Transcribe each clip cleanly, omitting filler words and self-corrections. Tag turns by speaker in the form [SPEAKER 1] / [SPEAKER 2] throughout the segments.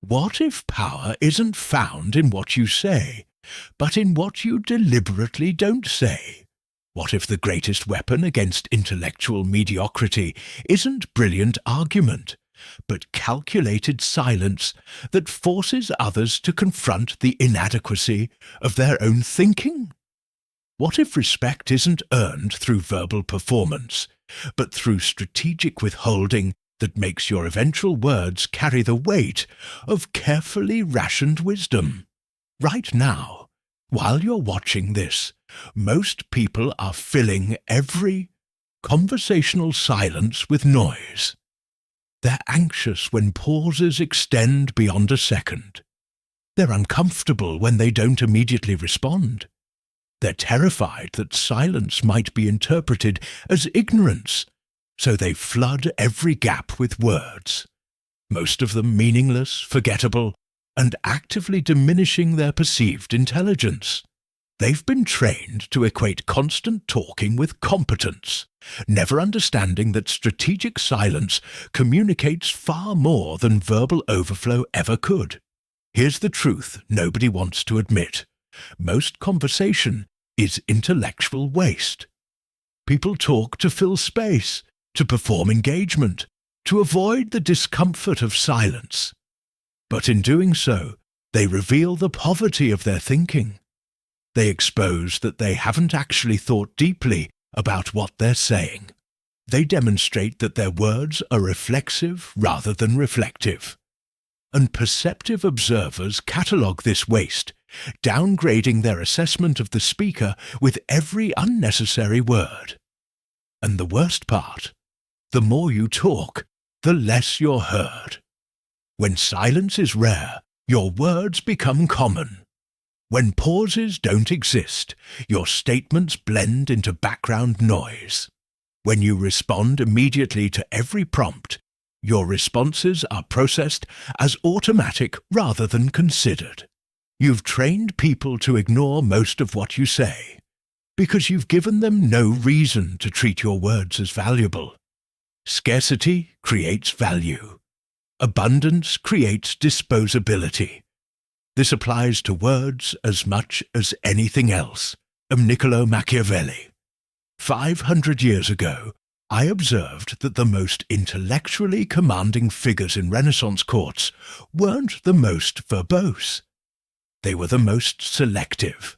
[SPEAKER 1] What if power isn't found in what you say, but in what you deliberately don't say? What if the greatest weapon against intellectual mediocrity isn't brilliant argument, but calculated silence that forces others to confront the inadequacy of their own thinking? What if respect isn't earned through verbal performance, but through strategic withholding that makes your eventual words carry the weight of carefully rationed wisdom? Right now, while you're watching this, most people are filling every conversational silence with noise. They're anxious when pauses extend beyond a second. They're uncomfortable when they don't immediately respond. They're terrified that silence might be interpreted as ignorance, so they flood every gap with words, most of them meaningless, forgettable, and actively diminishing their perceived intelligence. They've been trained to equate constant talking with competence, never understanding that strategic silence communicates far more than verbal overflow ever could. Here's the truth nobody wants to admit. Most conversation is intellectual waste. People talk to fill space, to perform engagement, to avoid the discomfort of silence. But in doing so, they reveal the poverty of their thinking. They expose that they haven't actually thought deeply about what they're saying. They demonstrate that their words are reflexive rather than reflective. And perceptive observers catalogue this waste, downgrading their assessment of the speaker with every unnecessary word. And the worst part, the more you talk, the less you're heard. When silence is rare, your words become common. When pauses don't exist, your statements blend into background noise. When you respond immediately to every prompt, your responses are processed as automatic rather than considered. You've trained people to ignore most of what you say, because you've given them no reason to treat your words as valuable. Scarcity creates value. Abundance creates disposability. This applies to words as much as anything else. Niccolò Machiavelli. 500 years ago, I observed that the most intellectually commanding figures in Renaissance courts weren't the most verbose. They were the most selective.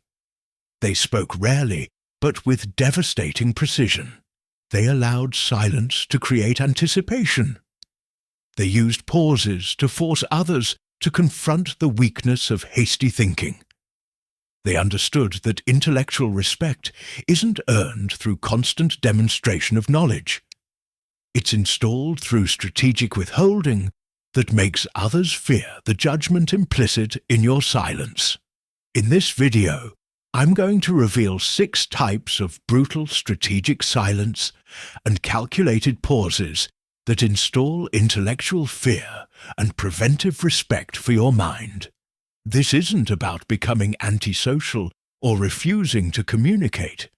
[SPEAKER 1] They spoke rarely, but with devastating precision. They allowed silence to create anticipation. They used pauses to force others to confront the weakness of hasty thinking. They understood that intellectual respect isn't earned through constant demonstration of knowledge. It's installed through strategic withholding that makes others fear the judgment implicit in your silence. In this video, I'm going to reveal 6 types of brutal strategic silence and calculated pauses that install intellectual fear and preventive respect for your mind. This isn't about becoming antisocial or refusing to communicate.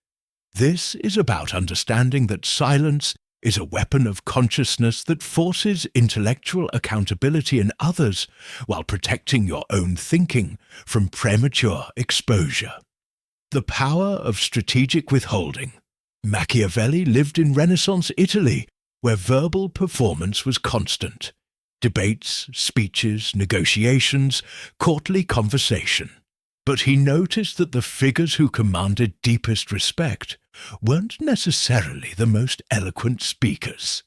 [SPEAKER 1] This is about understanding that silence is a weapon of consciousness that forces intellectual accountability in others while protecting your own thinking from premature exposure. The power of strategic withholding. Machiavelli lived in Renaissance Italy, where verbal performance was constant. Debates, speeches, negotiations, courtly conversation. But he noticed that the figures who commanded deepest respect weren't necessarily the most eloquent speakers.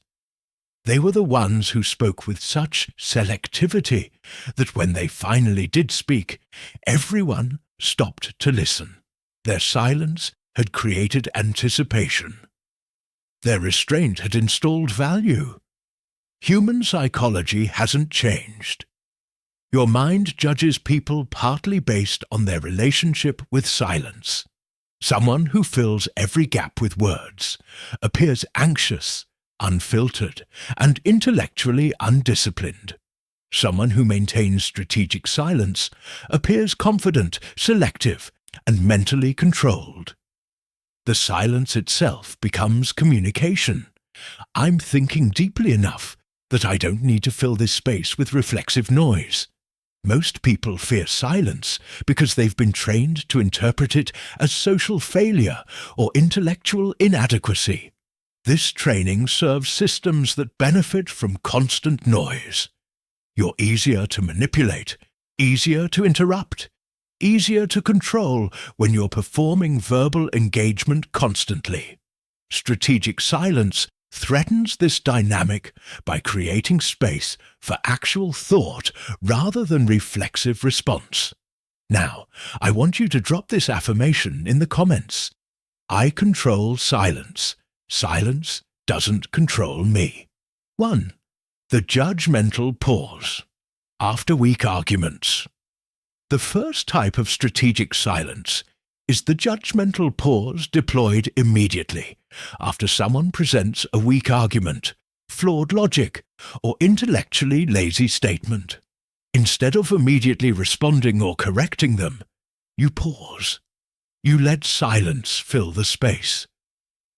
[SPEAKER 1] They were the ones who spoke with such selectivity that when they finally did speak, everyone stopped to listen. Their silence had created anticipation. Their restraint had installed value. Human psychology hasn't changed. Your mind judges people partly based on their relationship with silence. Someone who fills every gap with words appears anxious, unfiltered, and intellectually undisciplined. Someone who maintains strategic silence appears confident, selective, and mentally controlled. The silence itself becomes communication. I'm thinking deeply enough that I don't need to fill this space with reflexive noise. Most people fear silence because they've been trained to interpret it as social failure or intellectual inadequacy. This training serves systems that benefit from constant noise. You're easier to manipulate, easier to interrupt, easier to control when you're performing verbal engagement constantly. Strategic silence threatens this dynamic by creating space for actual thought rather than reflexive response. Now, I want you to drop this affirmation in the comments. I control silence. Silence doesn't control me. 1. The judgmental pause. After weak arguments. The first type of strategic silence is the judgmental pause deployed immediately after someone presents a weak argument, flawed logic, or intellectually lazy statement. Instead of immediately responding or correcting them, you pause. You let silence fill the space.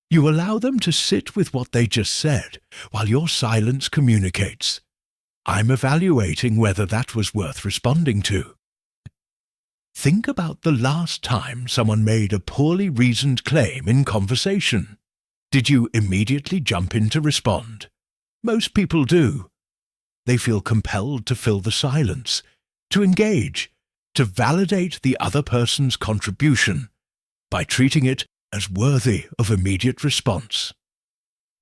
[SPEAKER 1] You allow them to sit with what they just said while your silence communicates. I'm evaluating whether that was worth responding to. Think about the last time someone made a poorly reasoned claim in conversation. Did you immediately jump in to respond? Most people do. They feel compelled to fill the silence, to engage, to validate the other person's contribution by treating it as worthy of immediate response.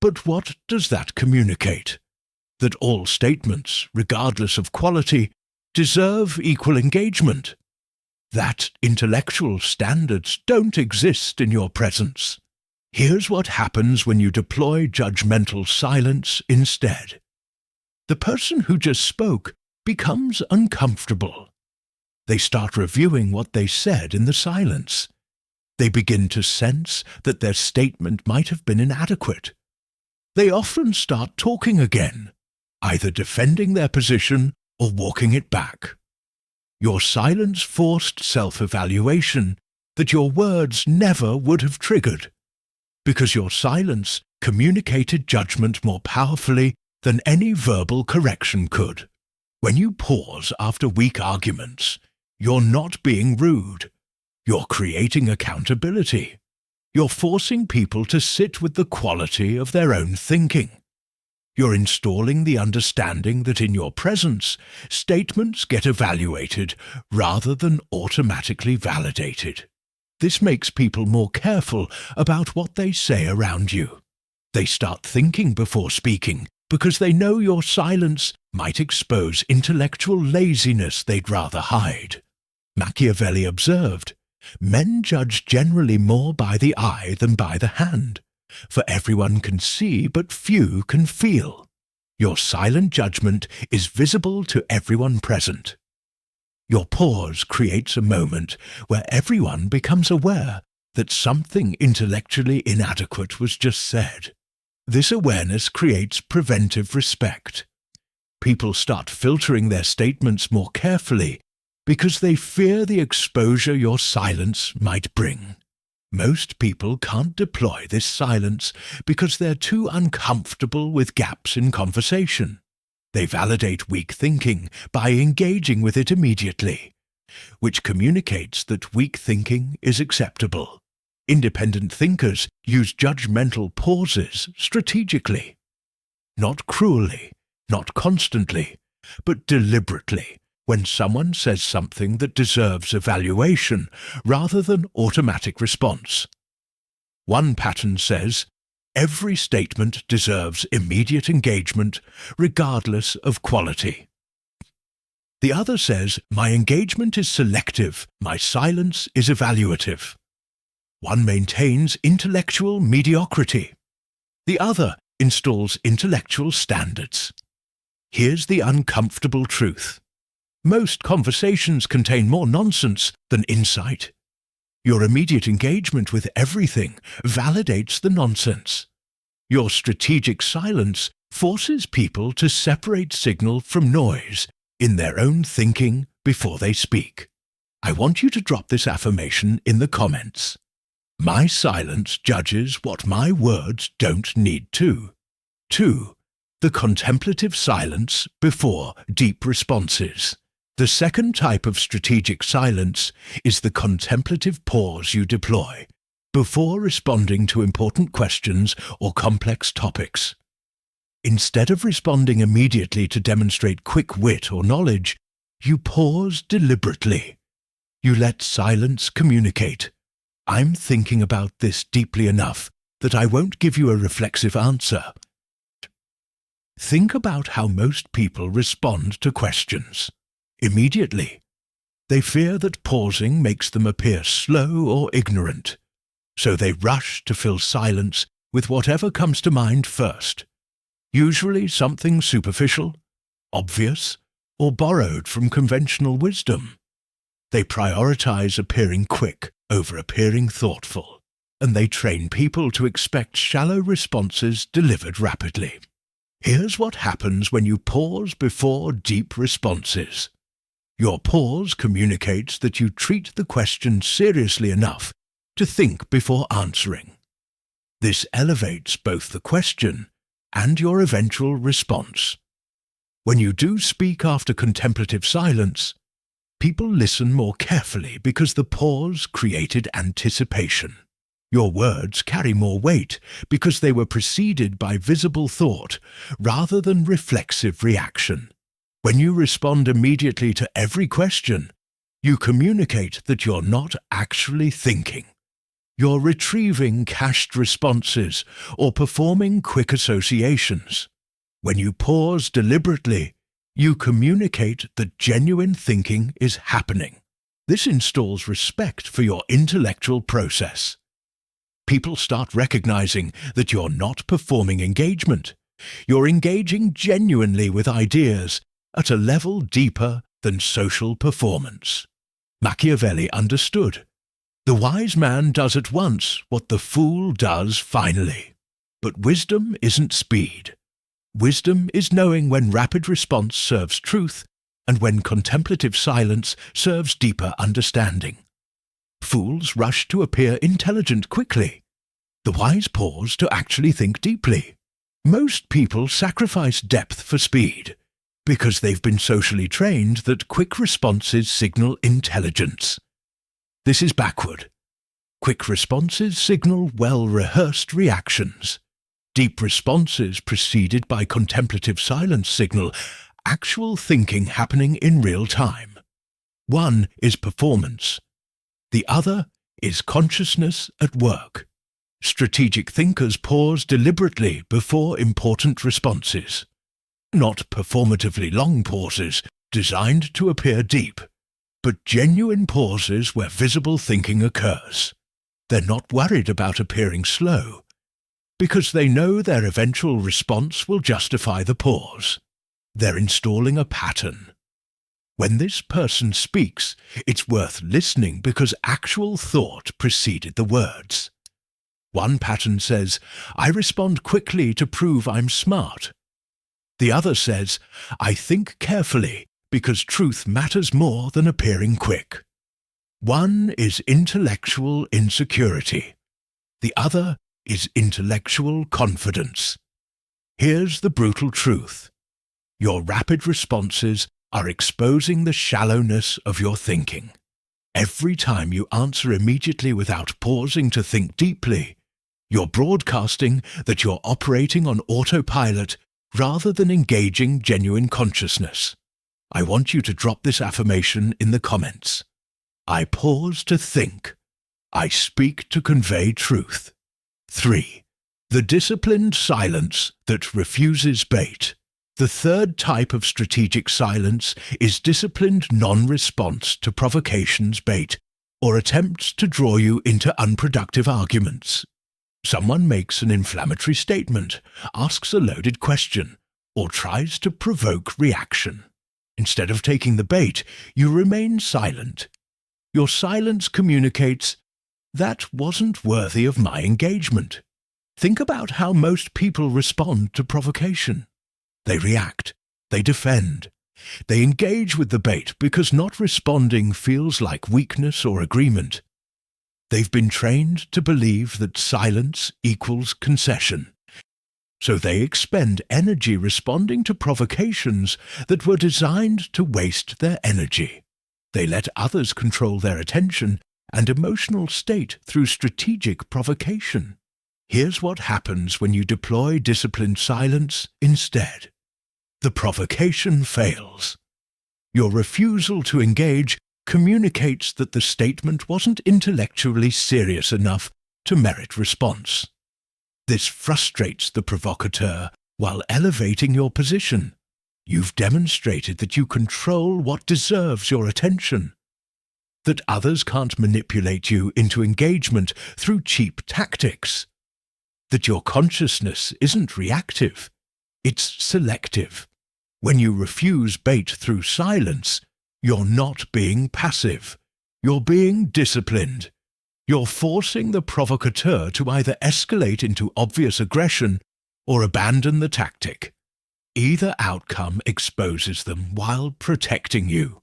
[SPEAKER 1] But what does that communicate? That all statements, regardless of quality, deserve equal engagement. That intellectual standards don't exist in your presence. Here's what happens when you deploy judgmental silence instead. The person who just spoke becomes uncomfortable. They start reviewing what they said in the silence. They begin to sense that their statement might have been inadequate. They often start talking again, either defending their position or walking it back. Your silence forced self-evaluation that your words never would have triggered, because your silence communicated judgment more powerfully than any verbal correction could. When you pause after weak arguments, you're not being rude. You're creating accountability. You're forcing people to sit with the quality of their own thinking. You're installing the understanding that in your presence, statements get evaluated rather than automatically validated. This makes people more careful about what they say around you. They start thinking before speaking because they know your silence might expose intellectual laziness they'd rather hide. Machiavelli observed, "Men judge generally more by the eye than by the hand, for everyone can see but few can feel. Your silent judgment is visible to everyone present." Your pause creates a moment where everyone becomes aware that something intellectually inadequate was just said. This awareness creates preventive respect. People start filtering their statements more carefully because they fear the exposure your silence might bring. Most people can't deploy this silence because they're too uncomfortable with gaps in conversation. They validate weak thinking by engaging with it immediately, which communicates that weak thinking is acceptable. Independent thinkers use judgmental pauses strategically. Not cruelly, not constantly, but deliberately, when someone says something that deserves evaluation rather than automatic response. One pattern says, every statement deserves immediate engagement regardless of quality. The other says, my engagement is selective, my silence is evaluative. One maintains intellectual mediocrity. The other installs intellectual standards. Here's the uncomfortable truth. Most conversations contain more nonsense than insight. Your immediate engagement with everything validates the nonsense. Your strategic silence forces people to separate signal from noise in their own thinking before they speak. I want you to drop this affirmation in the comments. My silence judges what my words don't need to. 2. The contemplative silence before deep responses. The second type of strategic silence is the contemplative pause you deploy before responding to important questions or complex topics. Instead of responding immediately to demonstrate quick wit or knowledge, you pause deliberately. You let silence communicate. I'm thinking about this deeply enough that I won't give you a reflexive answer. Think about how most people respond to questions. Immediately. They fear that pausing makes them appear slow or ignorant, so they rush to fill silence with whatever comes to mind first, usually something superficial, obvious, or borrowed from conventional wisdom. They prioritize appearing quick over appearing thoughtful, and they train people to expect shallow responses delivered rapidly. Here's what happens when you pause before deep responses. Your pause communicates that you treat the question seriously enough to think before answering. This elevates both the question and your eventual response. When you do speak after contemplative silence, people listen more carefully because the pause created anticipation. Your words carry more weight because they were preceded by visible thought rather than reflexive reaction. When you respond immediately to every question, you communicate that you're not actually thinking. You're retrieving cached responses or performing quick associations. When you pause deliberately, you communicate that genuine thinking is happening. This installs respect for your intellectual process. People start recognizing that you're not performing engagement. You're engaging genuinely with ideas at a level deeper than social performance. Machiavelli understood. The wise man does at once what the fool does finally. But wisdom isn't speed. Wisdom is knowing when rapid response serves truth and when contemplative silence serves deeper understanding. Fools rush to appear intelligent quickly. The wise pause to actually think deeply. Most people sacrifice depth for speed because they've been socially trained that quick responses signal intelligence. This is backward. Quick responses signal well-rehearsed reactions. Deep responses preceded by contemplative silence signal actual thinking happening in real time. One is performance. The other is consciousness at work. Strategic thinkers pause deliberately before important responses. Not performatively long pauses designed to appear deep, but genuine pauses where visible thinking occurs. They're not worried about appearing slow, because they know their eventual response will justify the pause. They're installing a pattern. When this person speaks, it's worth listening because actual thought preceded the words. One pattern says, I respond quickly to prove I'm smart. The other says, I think carefully because truth matters more than appearing quick. One is intellectual insecurity. The other is intellectual confidence. Here's the brutal truth. Your rapid responses are exposing the shallowness of your thinking. Every time you answer immediately without pausing to think deeply, you're broadcasting that you're operating on autopilot rather than engaging genuine consciousness. I want you to drop this affirmation in the comments. I pause to think. I speak to convey truth. 3. The disciplined silence that refuses bait. The third type of strategic silence is disciplined non-response to provocation's bait or attempts to draw you into unproductive arguments. Someone makes an inflammatory statement, asks a loaded question, or tries to provoke reaction. Instead of taking the bait, you remain silent. Your silence communicates, that wasn't worthy of my engagement. Think about how most people respond to provocation. They react. They defend. They engage with the bait because not responding feels like weakness or agreement. They've been trained to believe that silence equals concession. so they expend energy responding to provocations that were designed to waste their energy. They let others control their attention and emotional state through strategic provocation. Here's what happens when you deploy disciplined silence instead. The provocation fails. Your refusal to engage communicates that the statement wasn't intellectually serious enough to merit response. This frustrates the provocateur while elevating your position. You've demonstrated that you control what deserves your attention, that others can't manipulate you into engagement through cheap tactics, that your consciousness isn't reactive, it's selective. When you refuse bait through silence, you're not being passive, you're being disciplined. You're forcing the provocateur to either escalate into obvious aggression or abandon the tactic. Either outcome exposes them while protecting you.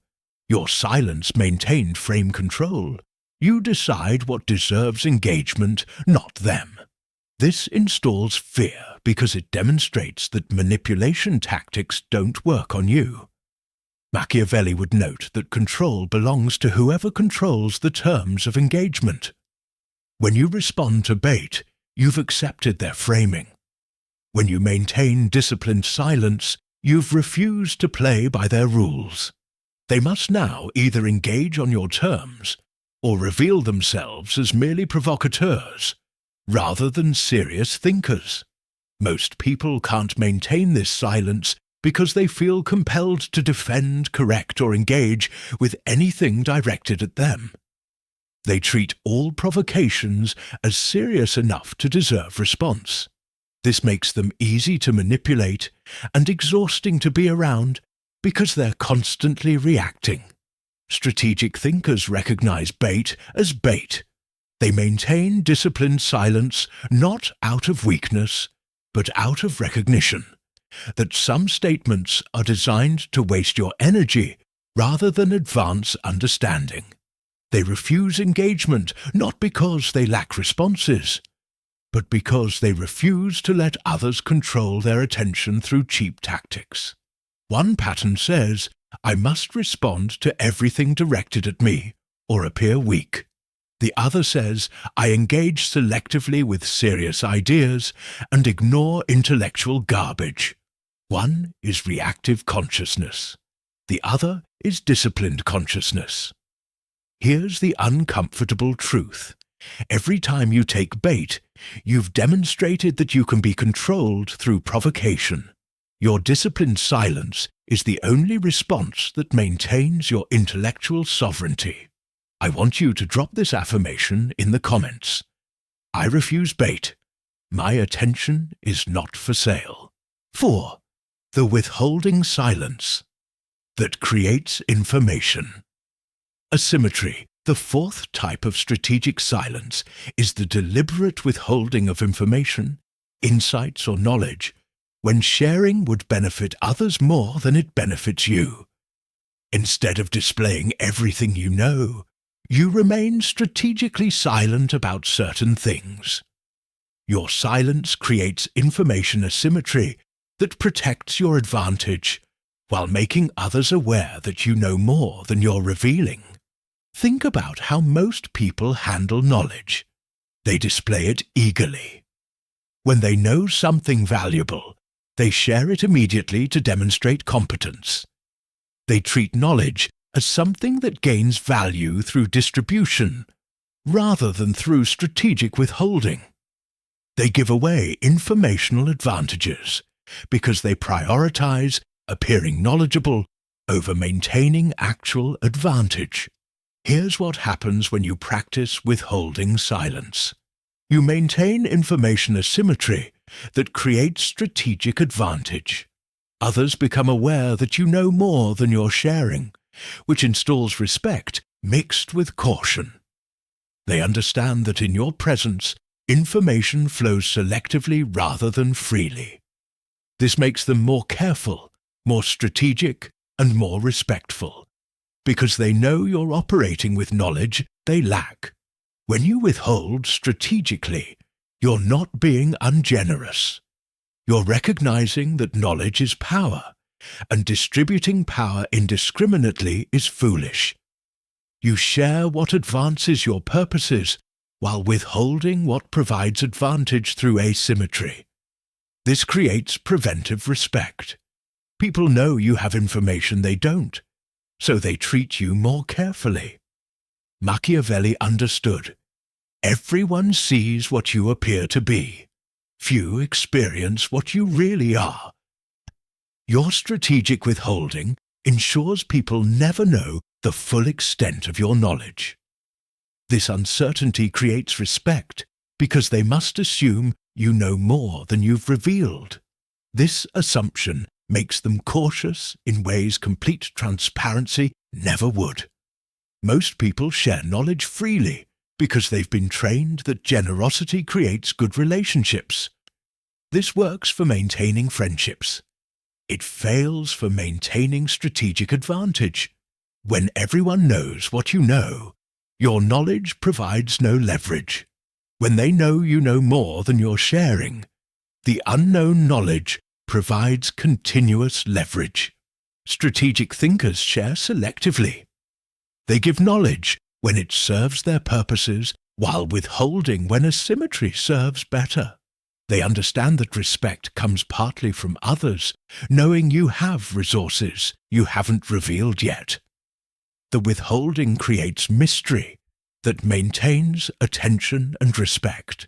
[SPEAKER 1] Your silence maintained frame control. You decide what deserves engagement, not them. This installs fear because it demonstrates that manipulation tactics don't work on you. Machiavelli would note that control belongs to whoever controls the terms of engagement. When you respond to bait, you've accepted their framing. When you maintain disciplined silence, you've refused to play by their rules. They must now either engage on your terms or reveal themselves as merely provocateurs, rather than serious thinkers. Most people can't maintain this silence because they feel compelled to defend, correct, or engage with anything directed at them. They treat all provocations as serious enough to deserve response. This makes them easy to manipulate and exhausting to be around because they're constantly reacting. Strategic thinkers recognize bait as bait. They maintain disciplined silence not out of weakness, but out of recognition that some statements are designed to waste your energy rather than advance understanding. They refuse engagement not because they lack responses, but because they refuse to let others control their attention through cheap tactics. One pattern says, I must respond to everything directed at me or appear weak. The other says, I engage selectively with serious ideas and ignore intellectual garbage. One is reactive consciousness. The other is disciplined consciousness. Here's the uncomfortable truth. Every time you take bait, you've demonstrated that you can be controlled through provocation. Your disciplined silence is the only response that maintains your intellectual sovereignty. I want you to drop this affirmation in the comments. I refuse bait. My attention is not for sale. 4. The withholding silence that creates information. Asymmetry, the fourth type of strategic silence, is the deliberate withholding of information, insights or knowledge, when sharing would benefit others more than it benefits you. Instead of displaying everything you know, you remain strategically silent about certain things. Your silence creates information asymmetry that protects your advantage while making others aware that you know more than you're revealing. Think about how most people handle knowledge. They display it eagerly. When they know something valuable, they share it immediately to demonstrate competence. They treat knowledge as something that gains value through distribution, rather than through strategic withholding. They give away informational advantages because they prioritize appearing knowledgeable over maintaining actual advantage. Here's what happens when you practice withholding silence. You maintain information asymmetry that creates strategic advantage. Others become aware that you know more than you're sharing, which installs respect mixed with caution. They understand that in your presence, information flows selectively rather than freely. This makes them more careful, more strategic, and more respectful, because they know you're operating with knowledge they lack. When you withhold strategically, you're not being ungenerous. You're recognizing that knowledge is power, and distributing power indiscriminately is foolish. You share what advances your purposes, while withholding what provides advantage through asymmetry. This creates preventive respect. People know you have information they don't, so they treat you more carefully. Machiavelli understood. Everyone sees what you appear to be. Few experience what you really are. Your strategic withholding ensures people never know the full extent of your knowledge. This uncertainty creates respect because they must assume you know more than you've revealed. This assumption makes them cautious in ways complete transparency never would. Most people share knowledge freely because they've been trained that generosity creates good relationships. This works for maintaining friendships. It fails for maintaining strategic advantage. When everyone knows what you know, your knowledge provides no leverage. When they know you know more than you're sharing, the unknown knowledge provides continuous leverage. Strategic thinkers share selectively. They give knowledge when it serves their purposes, while withholding when asymmetry serves better. They understand that respect comes partly from others, knowing you have resources you haven't revealed yet. The withholding creates mystery that maintains attention and respect.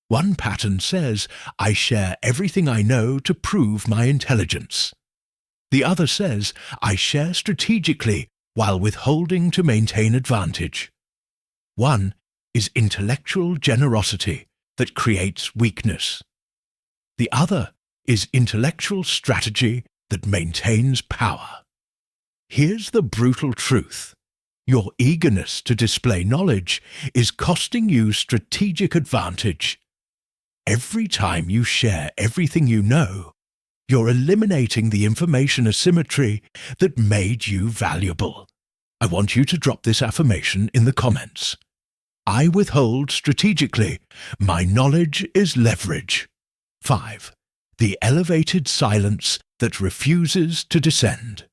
[SPEAKER 1] One pattern says, I share everything I know to prove my intelligence. The other says, I share strategically while withholding to maintain advantage. One is intellectual generosity that creates weakness. The other is intellectual strategy that maintains power. Here's the brutal truth. Your eagerness to display knowledge is costing you strategic advantage. Every time you share everything you know, you're eliminating the information asymmetry that made you valuable. I want you to drop this affirmation in the comments. I withhold strategically. My knowledge is leverage. 5. The elevated silence that refuses to descend.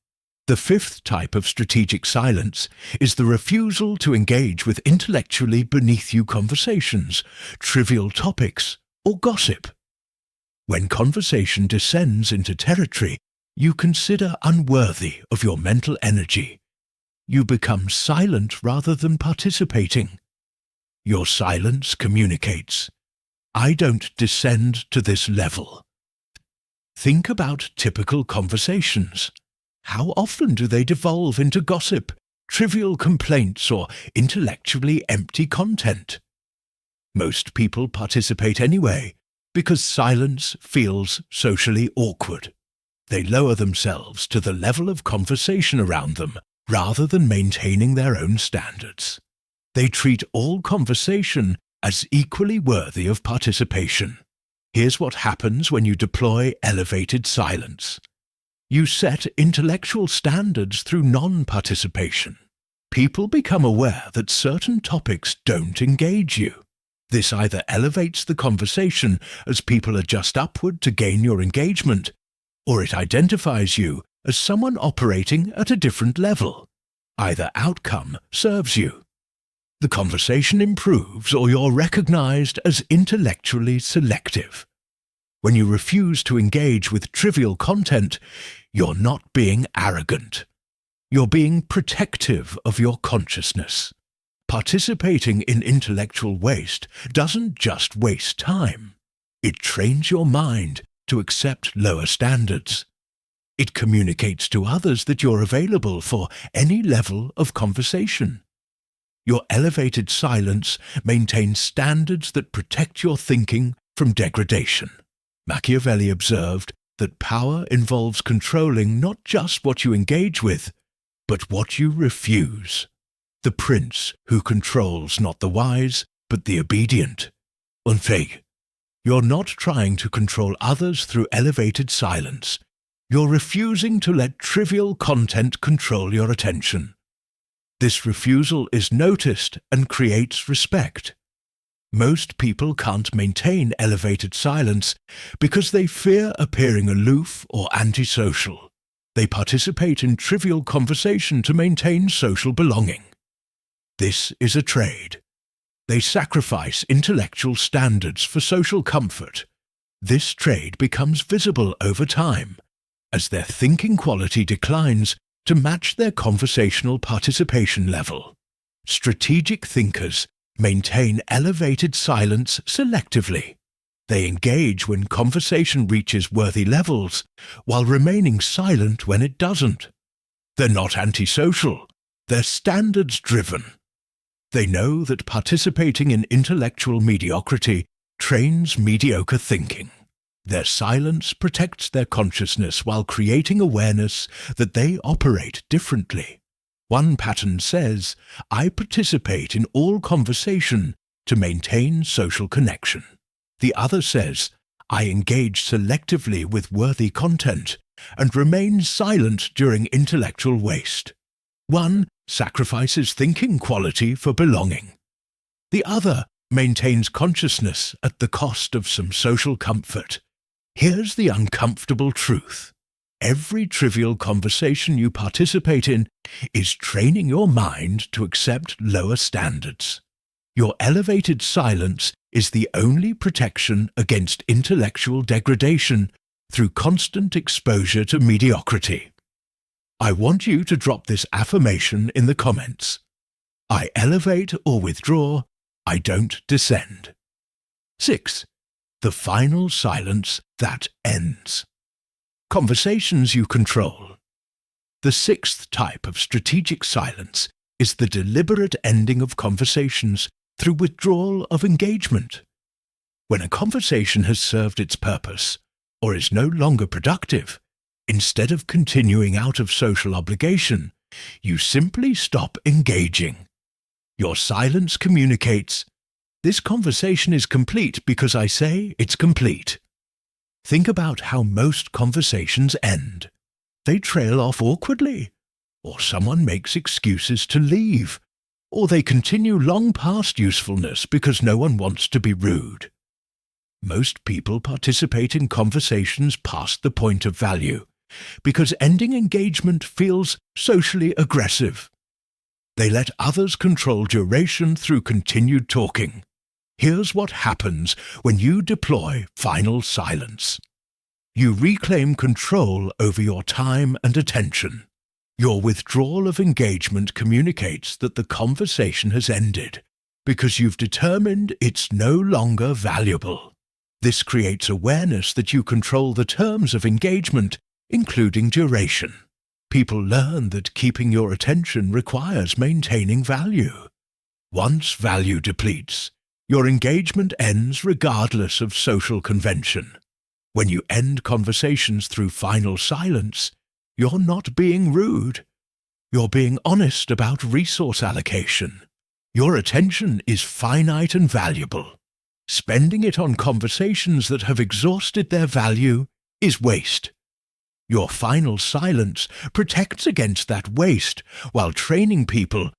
[SPEAKER 1] The fifth type of strategic silence is the refusal to engage with intellectually beneath you conversations, trivial topics, or gossip. When conversation descends into territory you consider unworthy of your mental energy, you become silent rather than participating. Your silence communicates, I don't descend to this level. Think about typical conversations. How often do they devolve into gossip, trivial complaints, or intellectually empty content? Most people participate anyway, because silence feels socially awkward. They lower themselves to the level of conversation around them, rather than maintaining their own standards. They treat all conversation as equally worthy of participation. Here's what happens when you deploy elevated silence. You set intellectual standards through non-participation. People become aware that certain topics don't engage you. This either elevates the conversation as people adjust upward to gain your engagement, or it identifies you as someone operating at a different level. Either outcome serves you. The conversation improves, or you're recognized as intellectually selective. When you refuse to engage with trivial content, you're not being arrogant. You're being protective of your consciousness. Participating in intellectual waste doesn't just waste time. It trains your mind to accept lower standards. It communicates to others that you're available for any level of conversation. Your elevated silence maintains standards that protect your thinking from degradation. Machiavelli observed that power involves controlling not just what you engage with, but what you refuse. The prince who controls not the wise, but the obedient. Unfähig. You're not trying to control others through elevated silence. You're refusing to let trivial content control your attention. This refusal is noticed and creates respect. Most people can't maintain elevated silence because they fear appearing aloof or antisocial. They participate in trivial conversation to maintain social belonging. This is a trade. They sacrifice intellectual standards for social comfort. This trade becomes visible over time as their thinking quality declines to match their conversational participation level. Strategic thinkers maintain elevated silence selectively. They engage when conversation reaches worthy levels, while remaining silent when it doesn't. They're not antisocial, they're standards-driven. They know that participating in intellectual mediocrity trains mediocre thinking. Their silence protects their consciousness while creating awareness that they operate differently. One pattern says, "I participate in all conversation to maintain social connection." The other says, "I engage selectively with worthy content and remain silent during intellectual waste." One sacrifices thinking quality for belonging. The other maintains consciousness at the cost of some social comfort. Here's the uncomfortable truth. Every trivial conversation you participate in is training your mind to accept lower standards. Your elevated silence is the only protection against intellectual degradation through constant exposure to mediocrity. I want you to drop this affirmation in the comments. I elevate or withdraw, I don't descend. 6. The final silence that ends. Conversations you control. The sixth type of strategic silence is the deliberate ending of conversations through withdrawal of engagement. When a conversation has served its purpose, or is no longer productive, instead of continuing out of social obligation, you simply stop engaging. Your silence communicates, "This conversation is complete because I say it's complete." Think about how most conversations end. They trail off awkwardly, or someone makes excuses to leave, or they continue long past usefulness because no one wants to be rude. Most people participate in conversations past the point of value, because ending engagement feels socially aggressive. They let others control duration through continued talking. Here's what happens when you deploy final silence. You reclaim control over your time and attention. Your withdrawal of engagement communicates that the conversation has ended because you've determined it's no longer valuable. This creates awareness that you control the terms of engagement, including duration. People learn that keeping your attention requires maintaining value. Once value depletes, your engagement ends regardless of social convention. When you end conversations through final silence, you're not being rude. You're being honest about resource allocation. Your attention is finite and valuable. Spending it on conversations that have exhausted their value is waste. Your final silence protects against that waste while training people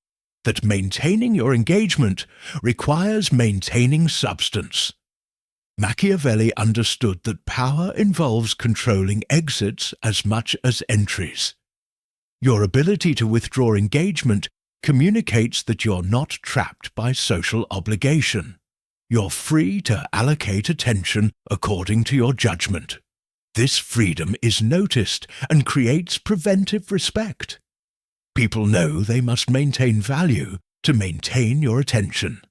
[SPEAKER 1] that maintaining your engagement requires maintaining substance. Machiavelli understood that power involves controlling exits as much as entries. Your ability to withdraw engagement communicates that you're not trapped by social obligation. You're free to allocate attention according to your judgment. This freedom is noticed and creates preventive respect. People know they must maintain value to maintain your attention.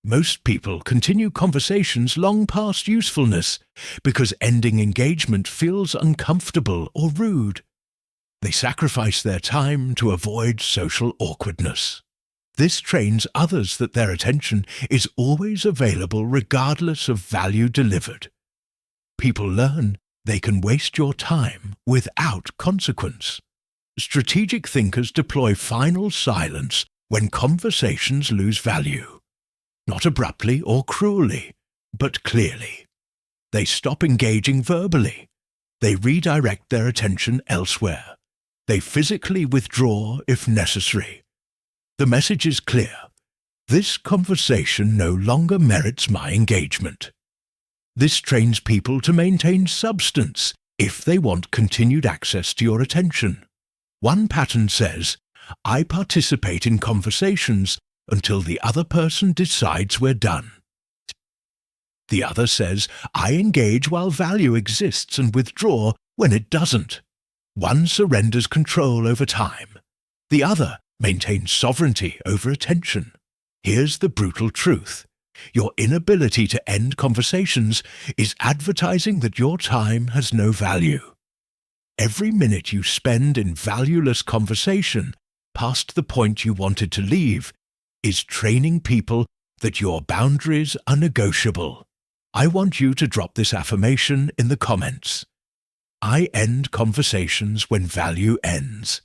[SPEAKER 1] Most people continue conversations long past usefulness because ending engagement feels uncomfortable or rude. They sacrifice their time to avoid social awkwardness. This trains others that their attention is always available regardless of value delivered. People learn they can waste your time without consequence. Strategic thinkers deploy final silence when conversations lose value. Not abruptly or cruelly, but clearly. They stop engaging verbally. They redirect their attention elsewhere. They physically withdraw if necessary. The message is clear. This conversation no longer merits my engagement. This trains people to maintain substance if they want continued access to your attention. One pattern says, I participate in conversations until the other person decides we're done. The other says, I engage while value exists and withdraw when it doesn't. One surrenders control over time. The other maintains sovereignty over attention. Here's the brutal truth. Your inability to end conversations is advertising that your time has no value. Every minute you spend in valueless conversation past the point you wanted to leave is training people that your boundaries are negotiable. I want you to drop this affirmation in the comments. I end conversations when value ends.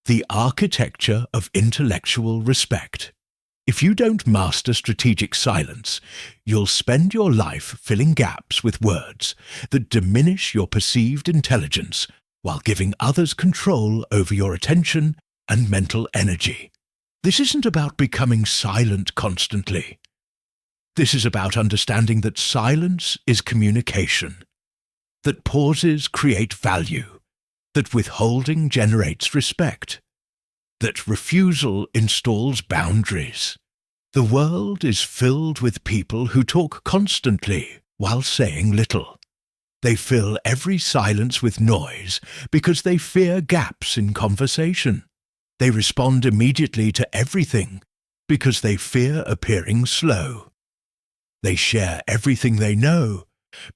[SPEAKER 1] The architecture of intellectual respect. If you don't master strategic silence, you'll spend your life filling gaps with words that diminish your perceived intelligence while giving others control over your attention and mental energy. This isn't about becoming silent constantly. This is about understanding that silence is communication, that pauses create value, that withholding generates respect, that refusal installs boundaries. The world is filled with people who talk constantly while saying little. They fill every silence with noise because they fear gaps in conversation. They respond immediately to everything because they fear appearing slow. They share everything they know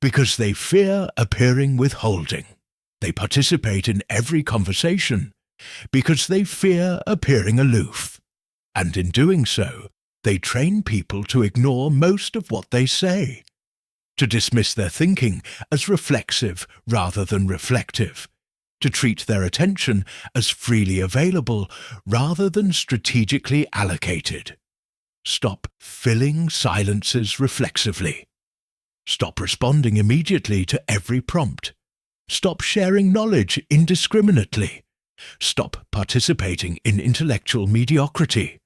[SPEAKER 1] because they fear appearing withholding. They participate in every conversation because they fear appearing aloof. And in doing so, they train people to ignore most of what they say, to dismiss their thinking as reflexive rather than reflective, to treat their attention as freely available rather than strategically allocated. Stop filling silences reflexively. Stop responding immediately to every prompt. Stop sharing knowledge indiscriminately. Stop participating in intellectual mediocrity.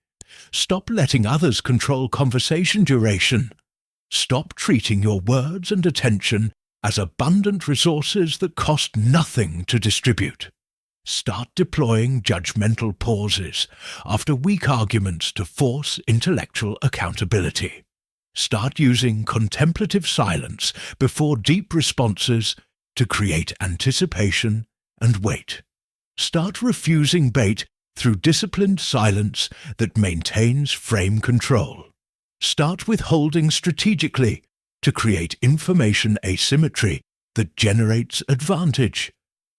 [SPEAKER 1] Stop letting others control conversation duration. Stop treating your words and attention as abundant resources that cost nothing to distribute. Start deploying judgmental pauses after weak arguments to force intellectual accountability. Start using contemplative silence before deep responses to create anticipation and wait. Start refusing bait through disciplined silence that maintains frame control. Start withholding strategically to create information asymmetry that generates advantage.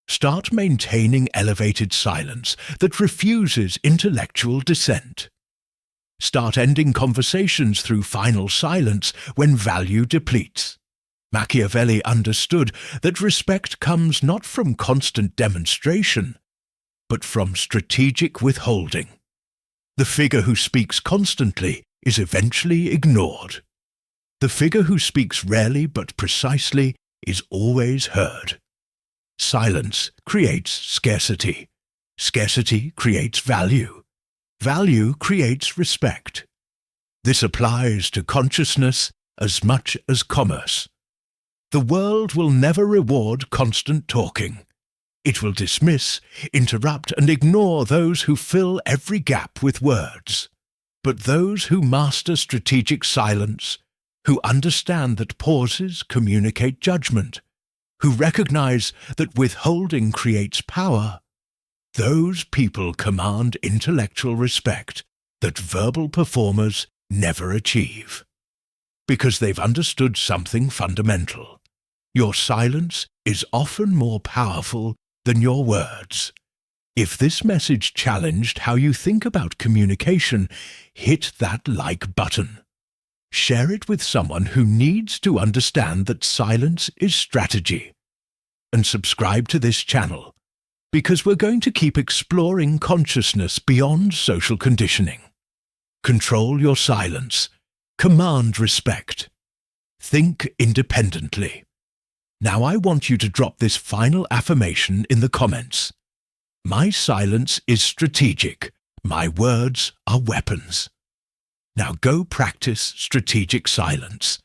[SPEAKER 1] Start maintaining elevated silence that refuses intellectual dissent. Start ending conversations through final silence when value depletes. Machiavelli understood that respect comes not from constant demonstration, but from strategic withholding. The figure who speaks constantly is eventually ignored. The figure who speaks rarely but precisely is always heard. Silence creates scarcity. Scarcity creates value. Value creates respect. This applies to consciousness as much as commerce. The world will never reward constant talking. It will dismiss, interrupt, and ignore those who fill every gap with words. But those who master strategic silence, who understand that pauses communicate judgment, who recognize that withholding creates power, those people command intellectual respect that verbal performers never achieve. Because they've understood something fundamental. Your silence is often more powerful than your words. If this message challenged how you think about communication, hit that like button. Share it with someone who needs to understand that silence is strategy. And subscribe to this channel, because we're going to keep exploring consciousness beyond social conditioning. Control your silence. Command respect. Think independently. Now I want you to drop this final affirmation in the comments. My silence is strategic. My words are weapons. Now go practice strategic silence.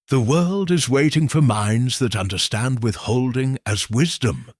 [SPEAKER 1] The world is waiting for minds that understand withholding as wisdom.